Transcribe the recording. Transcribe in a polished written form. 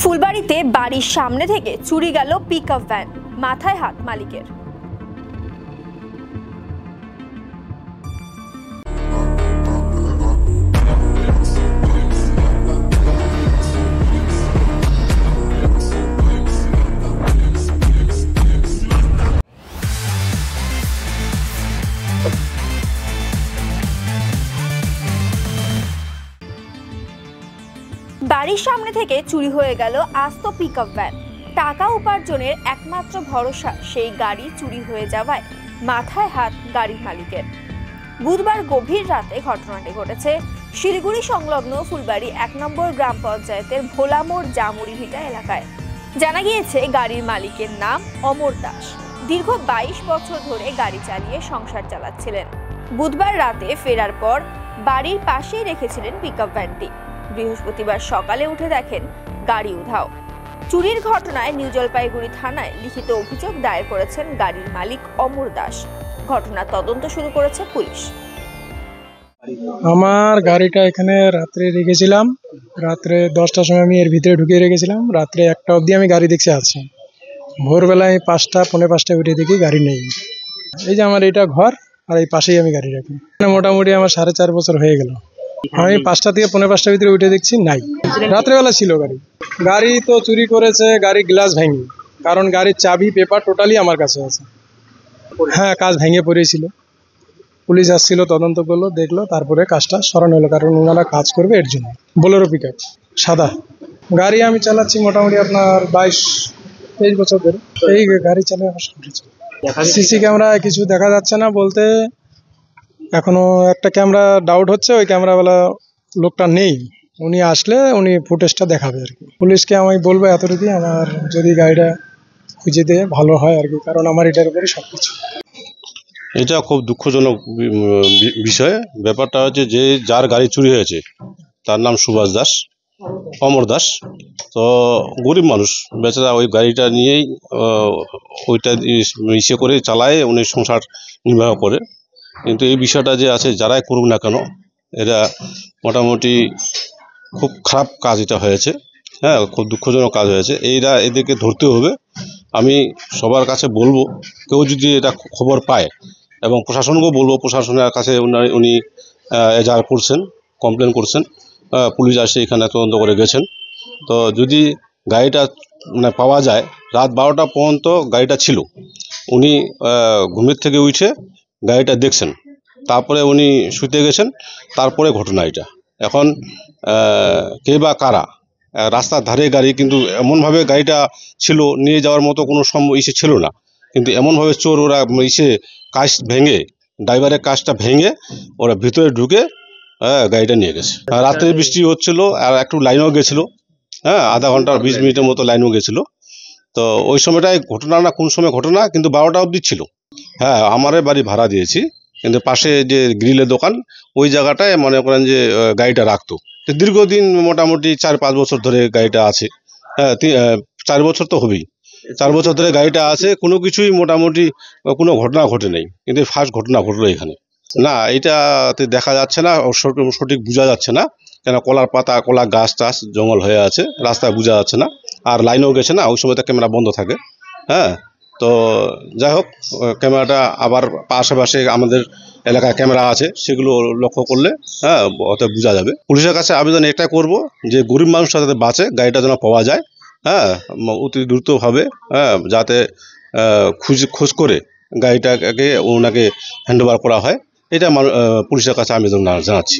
ফুলবাড়িতে বাড়ির সামনে থেকে চুরি গেল পিকআপ ভ্যান, মাথায় হাত মালিকের। বাড়ির সামনে থেকে চুরি হয়ে গেল আস্ত পিকআপ ভ্যান। টাকা উপার্জনের একমাত্র ভরসা সেই গাড়ি চুরি হয়ে যাওয়ায় মাথায় হাত গাড়ির মালিকের। বুধবার গভীর রাতে ঘটনাটি ঘটেছে শিলিগুড়ি সংলগ্ন ফুলবাড়ি ১ নম্বর গ্রাম পঞ্চায়েতের ভোলামোড় জামুরিভিটা এলাকায়। জানা গিয়েছে গাড়ির মালিকের নাম অমর দাস। দীর্ঘ ২২ বছর ধরে গাড়ি চালিয়ে সংসার চালাচ্ছিলেন। বুধবার রাতে ফেরার পর বাড়ির পাশেই রেখেছিলেন পিকআপ ভ্যানটি। বৃহস্পতিবার সকালে উঠে দেখেন গাড়ি উধাও। চুরির ঘটনায় নিউ জলপাইগুড়ি থানায় লিখিত অভিযোগ দায়ের করেছেন গাড়ির মালিক অমর দাস। ঘটনার তদন্ত শুরু করেছে পুলিশ। আমার গাড়িটা এখানে রাত্রে রেখেছিলাম। রাত্রে 10টার সময় আমি এর ভিতরে ঢুকিয়ে রেখেছিলাম। রাত্রে 1টা অবধি আমি গাড়ি দেখতে আছি। ভোরবেলায় 5টা পৌনে 5টায় উঠে দেখি গাড়ি নেই। এই যে আমার এটা ঘর, আর এই পাশেই আমি গাড়ি রাখি। মোটামুটি আমার 4.5 বছর হয়ে গেল। আমি 5টা থেকে পৌনে 5টার ভিতরে উঠে দেখছি নাই। রাত্রেবেলা ছিল গাড়ি। গাড়ি তো চুরি করেছে, গাড়ি গ্লাস ভেঙে। কারণ গাড়ির চাবি পেপার টোটালি আমার কাছে আছে। হ্যাঁ, কাজ ভেঙে পড়েছিল। পুলিশ আসছিল, তদন্ত করলো, দেখলো, তারপরে কাজটা সরানো হলো। কারণ ওনারা কাজ করবে এর জন্য। বোলেরো পিকআপ সাদা গাড়ি আমি চালাচ্ছি মোটামুটি আপনার 22-23 বছর ধরে। এই গাড়ি চালিয়ে আমার শিখেছি। সিসি ক্যামেরায় কিছু দেখা যাচ্ছে না বলতে, এখনো একটা ক্যামেরা ডাউট হচ্ছে, ওই ক্যামেরাওয়ালা লোকটা নেই। উনি আসলে উনি ফুটেজটা দেখাবে আর কি। পুলিশকে আমি বলবো এতটুকু, আমার যদি গাড়িটা খুঁজে দেয় ভালো হয় আর কি। কারণ আমার এটার উপরে সবকিছু। এটা খুব দুঃখজনক বিষয়। ব্যাপারটা হচ্ছে যে যার গাড়ি চুরি হয়েছে তার নাম সুভাষ দাস, অমর দাস। তো গরিব মানুষ বেচারা, ওই গাড়িটা নিয়েই ওইটা ইসে করে চালায়, উনি সংসার নির্বাহ করে। কিন্তু এই বিষয়টা যে আছে, যারাই করুক না কেন, এরা মোটামুটি খুব খারাপ কাজ এটা হয়েছে। হ্যাঁ, খুব দুঃখজনক কাজ হয়েছে। এদেরকে ধরতে হবে। আমি সবার কাছে বলবো, কেউ যদি এটা খবর পায়, এবং প্রশাসনকেও বলবো, প্রশাসনের কাছে উনি এজাহার করছেন, কমপ্লেন করছেন। পুলিশ আসে এখানে তদন্ত করে গেছেন। তো যদি গাড়িটা পাওয়া যায়, রাত 12টা পর্যন্ত গাড়িটা ছিল। উনি ঘুমের থেকে উঠে গাড়িটা দেখছেন, তারপরে উনি শুতে গেছেন। তারপরে ঘটনা এটা। এখন কে বা কারা, রাস্তার ধারে গাড়ি, কিন্তু এমনভাবে গাড়িটা ছিল, নিয়ে যাওয়ার মতো কোনো ইসে ছিল না। কিন্তু এমনভাবে চোর ওরা কাঁচ ভেঙে, ড্রাইভারের কাঁচটা ভেঙে ওরা ভিতরে ঢুকে গাড়িটা নিয়ে গেছে। রাত্রে বৃষ্টি হচ্ছিল, আর একটু লাইনও গেছিলো। হ্যাঁ, আধা ঘন্টা 20 মিনিটের মতো লাইনও গেছিলো। তো ওই সময়টায় ঘটনা না কোন সময় ঘটনা, কিন্তু 12টা অবধি ছিল। হ্যাঁ, আমাদের বাড়ি ভাড়া দিয়েছি, কিন্তু পাশে যে গ্রিলের দোকান, ওই জায়গাটায় মনে করেন যে গাড়িটা রাখতো। তো দীর্ঘদিন মোটামুটি 4-5 বছর ধরে গাড়িটা আছে। হ্যাঁ, 4 বছর তো হবেই। 4 বছর ধরে গাড়িটা আছে, কোনো কিছুই মোটামুটি কোনো ঘটনা ঘটে নেই। কিন্তু ফার্স্ট ঘটনা ঘটলো এখানে। না, এটাতে দেখা যাচ্ছে না, সঠিক বোঝা যাচ্ছে না। কেন, কলার পাতা, কলা গাছ টাছ জঙ্গল হয়ে আছে, রাস্তায় বোঝা যাচ্ছে না। আর লাইনও গেছে না, ওই সময় তো ক্যামেরা বন্ধ থাকে। হ্যাঁ, তো যাই হোক, ক্যামেরাটা আবার আশেপাশে আমাদের এলাকায় ক্যামেরা আছে, সেগুলো লক্ষ্য করলে হ্যাঁ অত বোঝা যাবে। পুলিশের কাছে আবেদন এটা করব যে গরিব মানুষটা যাতে বাঁচে, গাড়িটা যেন পাওয়া যায়। হ্যাঁ, অতি দ্রুতভাবে, হ্যাঁ, যাতে খোঁজ করে গাড়িটাকে ওনাকে হ্যান্ডওভার করা হয়, এটা পুলিশের কাছে আবেদন জানাচ্ছি।